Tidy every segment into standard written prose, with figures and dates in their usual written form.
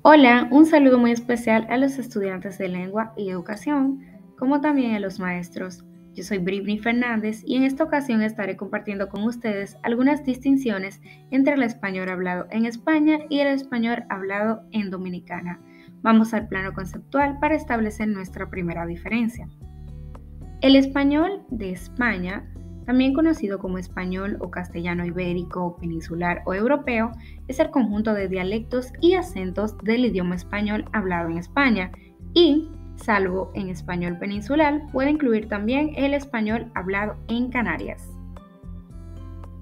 Hola, un saludo muy especial a los estudiantes de lengua y educación, como también a los maestros. Yo soy Britney Fernández y en esta ocasión estaré compartiendo con ustedes algunas distinciones entre el español hablado en España y el español hablado en Dominicana. Vamos al plano conceptual para establecer nuestra primera diferencia. El español de España, también conocido como español o castellano ibérico, peninsular o europeo, es el conjunto de dialectos y acentos del idioma español hablado en España y, salvo en español peninsular, puede incluir también el español hablado en Canarias.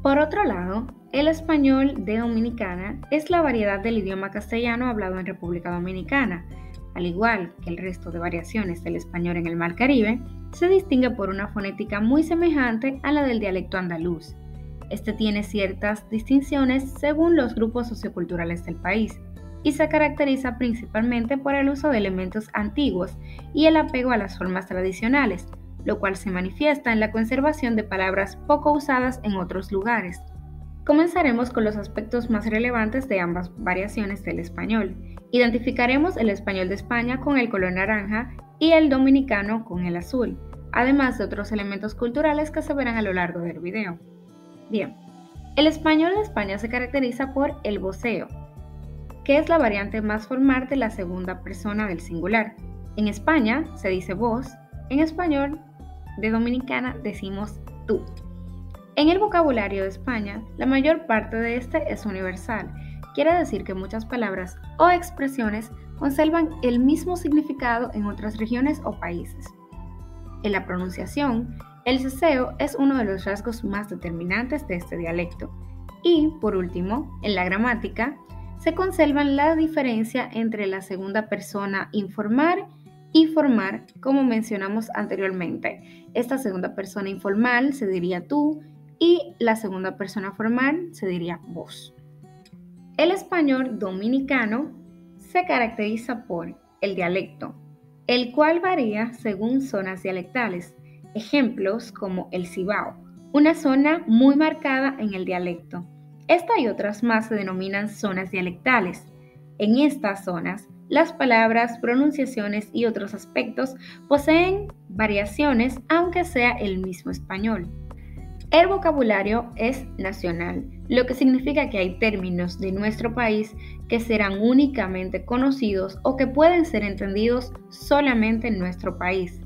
Por otro lado, el español de Dominicana es la variedad del idioma castellano hablado en República Dominicana. Al igual que el resto de variaciones del español en el Mar Caribe, se distingue por una fonética muy semejante a la del dialecto andaluz. Este tiene ciertas distinciones según los grupos socioculturales del país y se caracteriza principalmente por el uso de elementos antiguos y el apego a las formas tradicionales, lo cual se manifiesta en la conservación de palabras poco usadas en otros lugares. Comenzaremos con los aspectos más relevantes de ambas variaciones del español. Identificaremos el español de España con el color naranja y el dominicano con el azul, además de otros elementos culturales que se verán a lo largo del video. Bien, el español de España se caracteriza por el voceo, que es la variante más formal de la segunda persona del singular. En España se dice vos, en español de Dominicana decimos tú. En el vocabulario de España, la mayor parte de este es universal. Quiere decir que muchas palabras o expresiones conservan el mismo significado en otras regiones o países. En la pronunciación, el ceseo es uno de los rasgos más determinantes de este dialecto. Y, por último, en la gramática, se conservan la diferencia entre la segunda persona informal y formar, como mencionamos anteriormente. Esta segunda persona informal se diría tú y la segunda persona formal se diría vos. El español dominicano se caracteriza por el dialecto, el cual varía según zonas dialectales. Ejemplos como el Cibao, una zona muy marcada en el dialecto. Esta y otras más se denominan zonas dialectales. En estas zonas, las palabras, pronunciaciones y otros aspectos poseen variaciones aunque sea el mismo español. El vocabulario es nacional, lo que significa que hay términos de nuestro país que serán únicamente conocidos o que pueden ser entendidos solamente en nuestro país.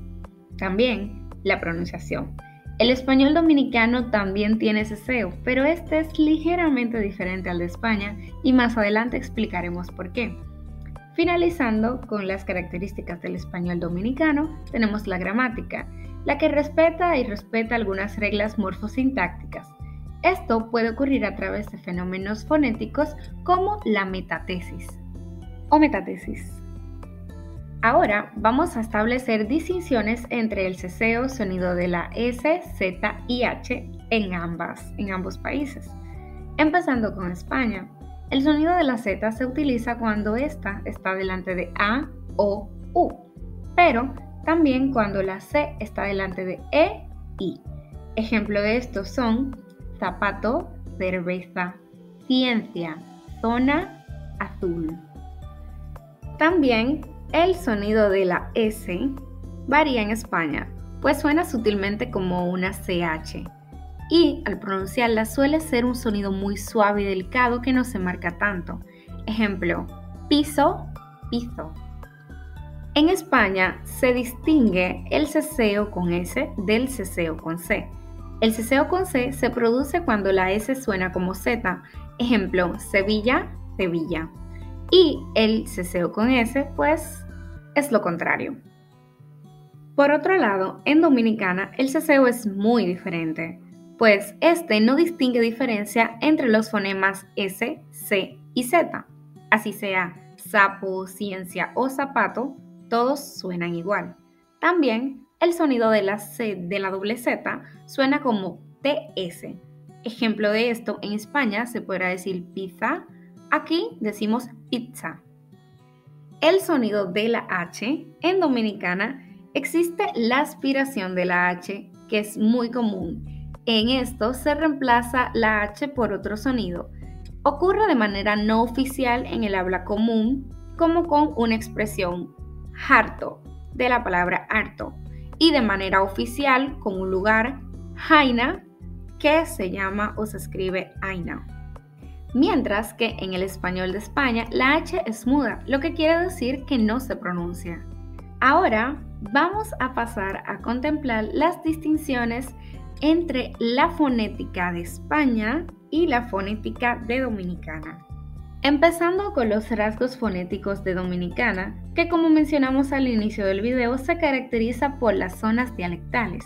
También la pronunciación. El español dominicano también tiene ceseo, pero este es ligeramente diferente al de España y más adelante explicaremos por qué. Finalizando con las características del español dominicano, tenemos la gramática, la que respeta algunas reglas morfosintácticas. Esto puede ocurrir a través de fenómenos fonéticos como la metatesis o metatesis. Ahora vamos a establecer distinciones entre el ceseo, sonido de la S, Z y H en ambos países. Empezando con España, el sonido de la Z se utiliza cuando ésta está delante de A, O, U, pero también cuando la C está delante de E, I. Ejemplo de estos son zapato, cerveza, ciencia, zona, azul. También el sonido de la S varía en España, pues suena sutilmente como una CH y al pronunciarla suele ser un sonido muy suave y delicado que no se marca tanto. Ejemplo, piso, piso. En España se distingue el ceseo con S del ceseo con C. El ceseo con C se produce cuando la S suena como Z. Ejemplo, Sevilla, Sevilla. Y el ceseo con S, pues, es lo contrario. Por otro lado, en Dominicana el ceseo es muy diferente, pues este no distingue diferencia entre los fonemas S, C y Z. Así sea sapo, ciencia o zapato, todos suenan igual. También el sonido de la C de la doble Z suena como TS. Ejemplo de esto, en España se podrá decir pizza, aquí decimos pizza. El sonido de la H en Dominicana existe la aspiración de la H, que es muy común. En esto se reemplaza la H por otro sonido. Ocurre de manera no oficial en el habla común como con una expresión harto, de la palabra harto, y de manera oficial con un lugar, Jaina, que se llama o se escribe Aina. Mientras que en el español de España la H es muda, lo que quiere decir que no se pronuncia. Ahora vamos a pasar a contemplar las distinciones entre la fonética de España y la fonética de Dominicana. Empezando con los rasgos fonéticos de Dominicana, que como mencionamos al inicio del video se caracteriza por las zonas dialectales.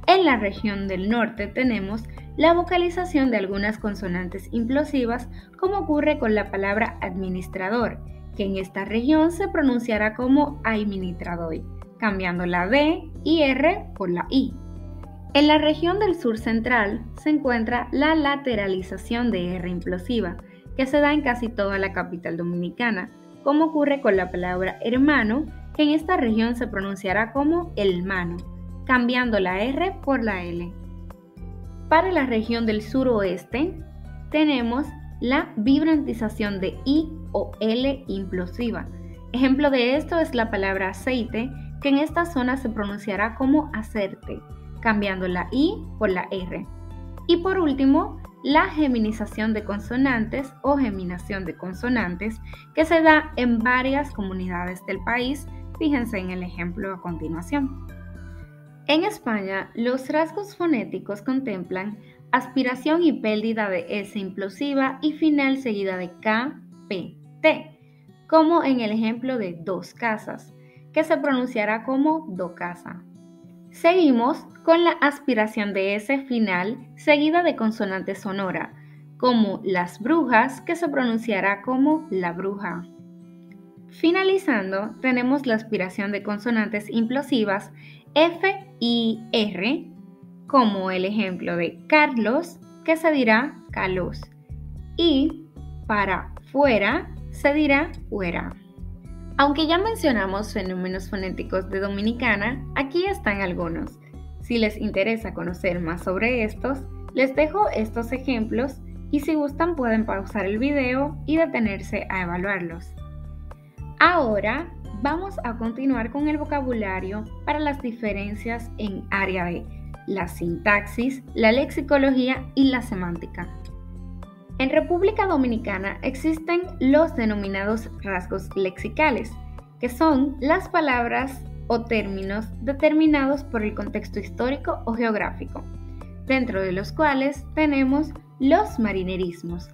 En la región del norte tenemos la vocalización de algunas consonantes implosivas, como ocurre con la palabra administrador, que en esta región se pronunciará como administradoi, cambiando la D y R por la I. En la región del sur central se encuentra la lateralización de R implosiva, que se da en casi toda la capital dominicana, como ocurre con la palabra hermano, que en esta región se pronunciará como elmano, cambiando la R por la L. Para la región del suroeste tenemos la vibrantización de I o L implosiva. Ejemplo de esto es la palabra aceite, que en esta zona se pronunciará como hacerte, cambiando la I por la R. Y por último, la geminización de consonantes o geminación de consonantes, que se da en varias comunidades del país. Fíjense en el ejemplo a continuación. En España, los rasgos fonéticos contemplan aspiración y pérdida de S implosiva y final seguida de K, P, T, como en el ejemplo de dos casas, que se pronunciará como do casa. Seguimos con la aspiración de S final seguida de consonante sonora, como las brujas, que se pronunciará como la bruja. Finalizando, tenemos la aspiración de consonantes implosivas F y R, como el ejemplo de Carlos, que se dirá Calos, y para fuera se dirá fuera. Aunque ya mencionamos fenómenos fonéticos de Dominicana, aquí están algunos. Si les interesa conocer más sobre estos, les dejo estos ejemplos y si gustan pueden pausar el video y detenerse a evaluarlos. Ahora vamos a continuar con el vocabulario para las diferencias en área de la sintaxis, la lexicología y la semántica. En República Dominicana existen los denominados rasgos lexicales, que son las palabras o términos determinados por el contexto histórico o geográfico, dentro de los cuales tenemos los marinerismos.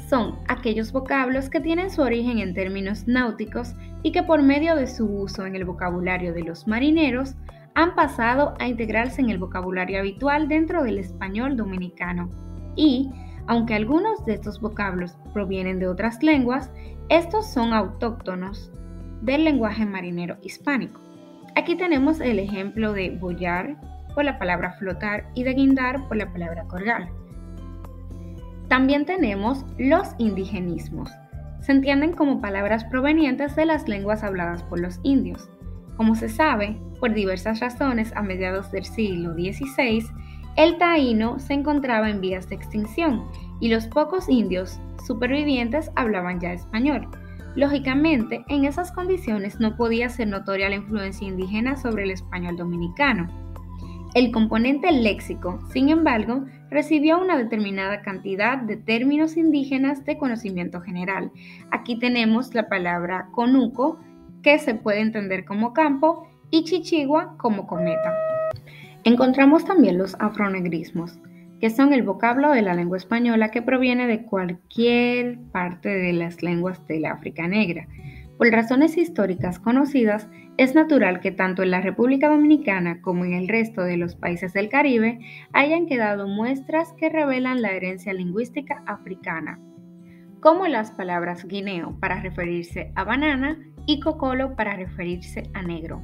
Son aquellos vocablos que tienen su origen en términos náuticos y que por medio de su uso en el vocabulario de los marineros han pasado a integrarse en el vocabulario habitual dentro del español dominicano. Y, aunque algunos de estos vocablos provienen de otras lenguas, estos son autóctonos del lenguaje marinero hispánico. Aquí tenemos el ejemplo de boyar por la palabra flotar y de guindar por la palabra colgar. También tenemos los indigenismos. Se entienden como palabras provenientes de las lenguas habladas por los indios. Como se sabe, por diversas razones, a mediados del siglo XVI, el taíno se encontraba en vías de extinción y los pocos indios supervivientes hablaban ya español. Lógicamente, en esas condiciones no podía ser notoria la influencia indígena sobre el español dominicano. El componente léxico, sin embargo, recibió una determinada cantidad de términos indígenas de conocimiento general. Aquí tenemos la palabra conuco, que se puede entender como campo, y chichigua como cometa. Encontramos también los afronegrismos, que son el vocablo de la lengua española que proviene de cualquier parte de las lenguas del África negra. Por razones históricas conocidas, es natural que tanto en la República Dominicana como en el resto de los países del Caribe hayan quedado muestras que revelan la herencia lingüística africana, como las palabras guineo para referirse a banana y cocolo para referirse a negro.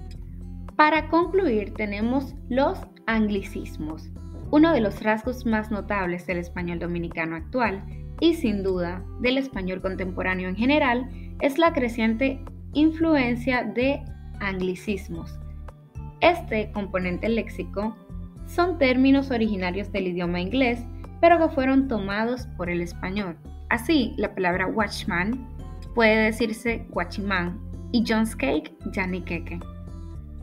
Para concluir, tenemos los anglicismos, uno de los rasgos más notables del español dominicano actual y sin duda del español contemporáneo en general, es la creciente influencia de anglicismos. Este componente léxico son términos originarios del idioma inglés, pero que fueron tomados por el español. Así, la palabra watchman puede decirse guachimán y John's Cake, yaniqueque.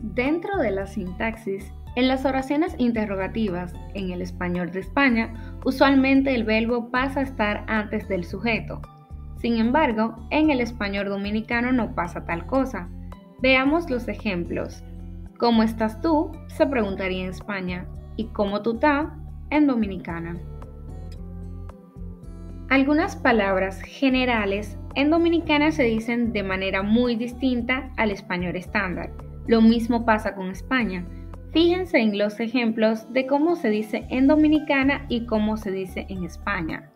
Dentro de la sintaxis, en las oraciones interrogativas en el español de España, usualmente el verbo pasa a estar antes del sujeto. Sin embargo, en el español dominicano no pasa tal cosa. Veamos los ejemplos. ¿Cómo estás tú?, se preguntaría en España, y ¿cómo tú estás?, en dominicana. Algunas palabras generales en dominicana se dicen de manera muy distinta al español estándar. Lo mismo pasa con España. Fíjense en los ejemplos de cómo se dice en dominicana y cómo se dice en España.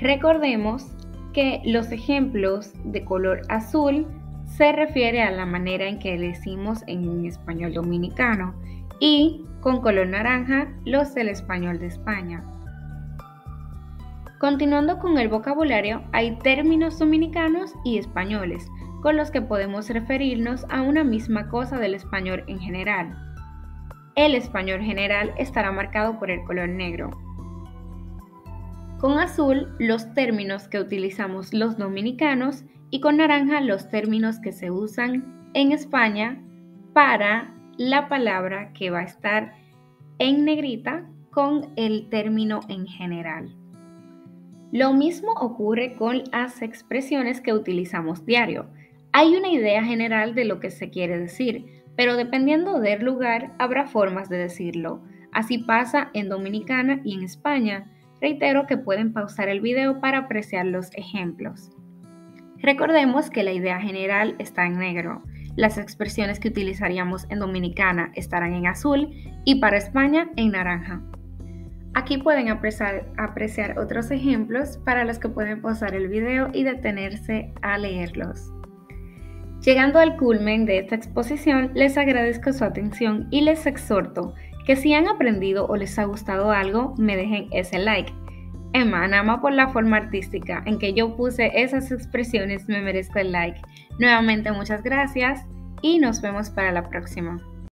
Recordemos que los ejemplos de color azul se refiere a la manera en que decimos en español dominicano y con color naranja los del español de España. Continuando con el vocabulario, hay términos dominicanos y españoles, con los que podemos referirnos a una misma cosa del español en general. El español general estará marcado por el color negro. Con azul, los términos que utilizamos los dominicanos y con naranja los términos que se usan en España para la palabra que va a estar en negrita con el término en general. Lo mismo ocurre con las expresiones que utilizamos diario. Hay una idea general de lo que se quiere decir, pero dependiendo del lugar habrá formas de decirlo. Así pasa en Dominicana y en España. Reitero que pueden pausar el video para apreciar los ejemplos. Recordemos que la idea general está en negro. Las expresiones que utilizaríamos en Dominicana estarán en azul y para España en naranja. Aquí pueden apreciar otros ejemplos para los que pueden pausar el video y detenerse a leerlos. Llegando al culmen de esta exposición, les agradezco su atención y les exhorto que si han aprendido o les ha gustado algo, me dejen ese like. Nada más por la forma artística en que yo puse esas expresiones me merezco el like. Nuevamente muchas gracias y nos vemos para la próxima.